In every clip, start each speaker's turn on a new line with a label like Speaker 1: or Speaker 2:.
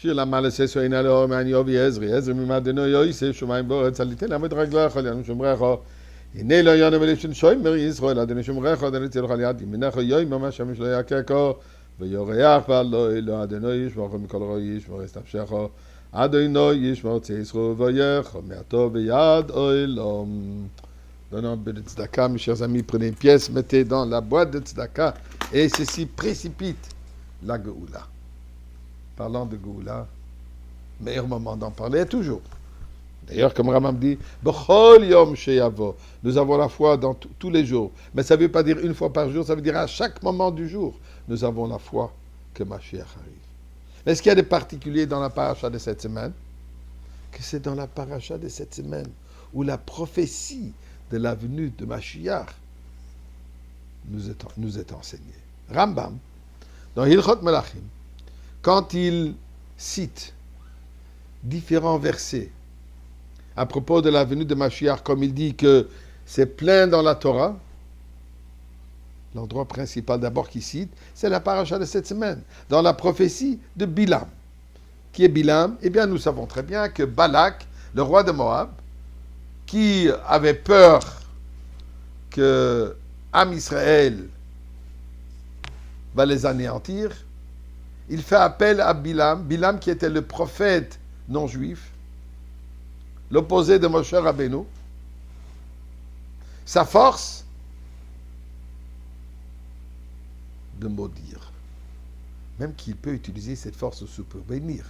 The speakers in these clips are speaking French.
Speaker 1: שיר למעשה סוין אלו מעניובי עזרי, עזרי ממדנו יויסף שומעים בארץ, על יתן לעמוד רגליך, לענו שומרך, הנה לא יונו מלשון שוימר ישראל, אדוני שומרך, אדוני צילך על יד ימינך, יוי ממש שמש לא יקקו, ויורח ועלו אלו, אדוני ישמוך מכל רואי ישמור את נפשך, אדוני ישמור צייסחו ויך, מעטו ביד אוילום. Donnant un peu de tzedaka, mes chers amis, prenez une pièce, mettez dans la boîte de tzedaka, et ceci précipite la Géoula. Parlant de Géoula, meilleur moment d'en parler, toujours. D'ailleurs, comme Rambam dit, B'chol yom sheyavo, nous avons la foi dans tous les jours. Mais ça ne veut pas dire une fois par jour, ça veut dire à chaque moment du jour, nous avons la foi que Mashiach arrive. Est-ce qu'il y a des particuliers dans la paracha de cette semaine? Que c'est dans la paracha de cette semaine où la prophétie de la venue de Mashiach nous est enseignée. Rambam, dans Hilchot Melachim, quand il cite différents versets à propos de la venue de Mashiach, comme il dit que c'est plein dans la Torah, l'endroit principal d'abord qu'il cite, c'est la paracha de cette semaine, dans la prophétie de Bilam. Qui est Bilam? Eh bien, nous savons très bien que Balak, le roi de Moab, qui avait peur que Am Israël va les anéantir, il fait appel à Bilam, Bilam qui était le prophète non juif, l'opposé de Moshe Rabbeinu. Sa force de maudire. Même qu'il peut utiliser cette force pour bénir,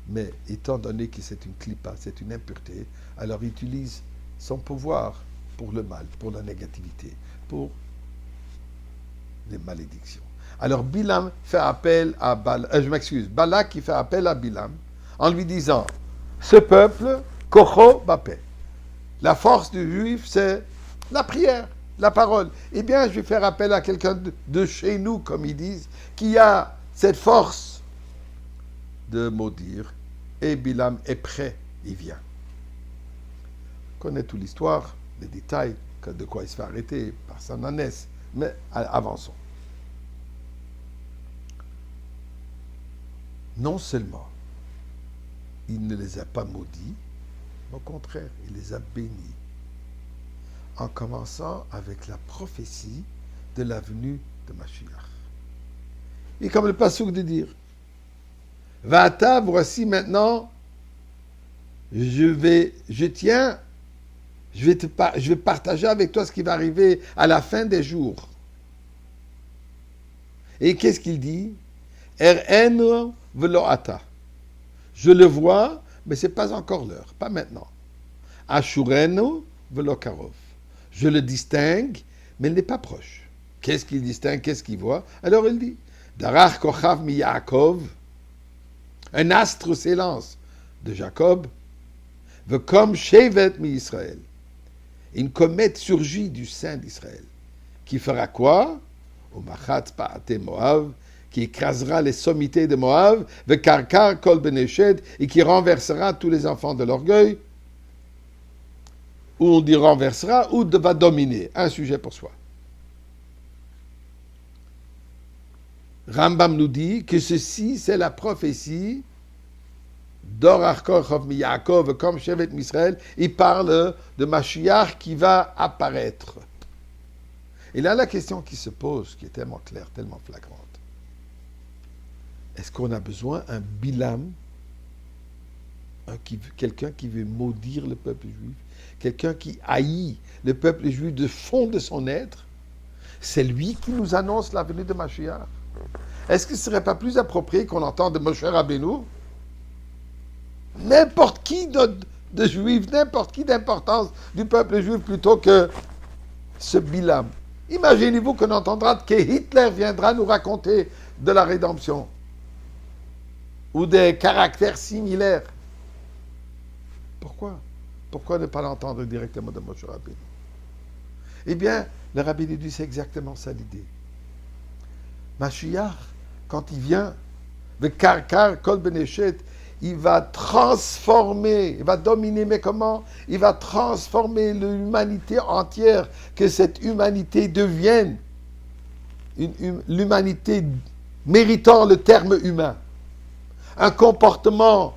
Speaker 1: mais étant donné que c'est une clipa, c'est une impureté, alors il utilise son pouvoir pour le mal, pour la négativité, pour les malédictions. Alors Bilam fait appel à Balak qui fait appel à Bilam en lui disant, ce peuple, Kocho Bapé, la force du juif c'est la prière, la parole. Eh bien je vais faire appel à quelqu'un de chez nous, comme ils disent, qui a cette force de maudire, et Bilam est prêt, il vient. On connaît toute l'histoire, les détails, de quoi il se fait arrêter par son ânesse, mais avançons. Non seulement il ne les a pas maudits, au contraire, il les a bénis, en commençant avec la prophétie de la venue de Mashiach. Et comme le passouk de dire, Va'ata, voici maintenant, je vais partager avec toi ce qui va arriver à la fin des jours. Et qu'est-ce qu'il dit? Er'enu velo ata. Je le vois, mais ce n'est pas encore l'heure, pas maintenant. Ashurenu velo karov. Je le distingue, mais il n'est pas proche. Qu'est-ce qu'il distingue? Qu'est-ce qu'il voit? Alors il dit, Darach kochav mi Yaakov, un astre s'élance de Jacob, comme Shevet mi Israël. Une comète surgit du sein d'Israël, qui fera quoi? Au Machat Pa'ate Moav, qui écrasera les sommités de Moav, Karkar Kol Beneshed, et qui renversera tous les enfants de l'orgueil, ou on dit renversera, ou va dominer. Un sujet pour soi. Rambam nous dit que ceci, c'est la prophétie d'Orach Kochov mi Yaakov, comme Shevet Misraël, il parle de Mashiach qui va apparaître. Et là, la question qui se pose, qui est tellement claire, tellement flagrante, est-ce qu'on a besoin d'un Bilam, quelqu'un qui veut maudire le peuple juif, quelqu'un qui haït le peuple juif de fond de son être? C'est lui qui nous annonce la venue de Mashiach. Est-ce que ce ne serait pas plus approprié qu'on entende de Moshe Rabbeinu? N'importe qui de juif, n'importe qui d'importance du peuple juif plutôt que ce Bilam. Imaginez-vous qu'on entendra que Hitler viendra nous raconter de la rédemption ou des caractères similaires. Pourquoi? Pourquoi ne pas l'entendre directement de Moshe Rabbeinu? Eh bien, le Rabbeinu dit c'est exactement ça l'idée. Mashiach, quand il vient, le Karkar Kol Beneshed, il va transformer, il va dominer, mais comment? Il va transformer l'humanité entière, que cette humanité devienne l'humanité méritant le terme humain. un comportement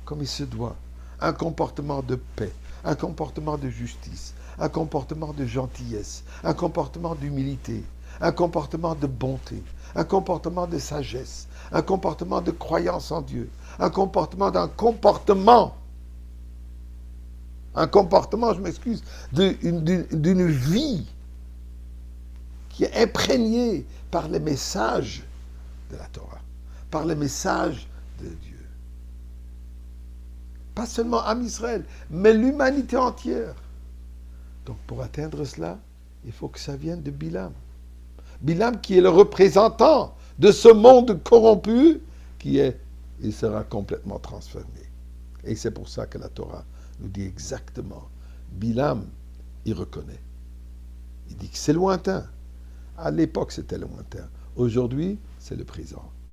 Speaker 1: comme il se doit, un comportement de paix, un comportement de justice, un comportement de gentillesse, un comportement d'humilité, un comportement de bonté, un comportement de sagesse, un comportement de croyance en Dieu, un comportement, je m'excuse, d'une vie qui est imprégnée par les messages de la Torah, par les messages de Dieu. Pas seulement Am Israël, mais l'humanité entière. Donc pour atteindre cela, il faut que ça vienne de Bilam. Bilam qui est le représentant de ce monde corrompu, il sera complètement transformé. Et c'est pour ça que la Torah nous dit exactement, Bilam, il reconnaît. Il dit que c'est lointain. À l'époque, c'était lointain. Aujourd'hui, c'est le présent.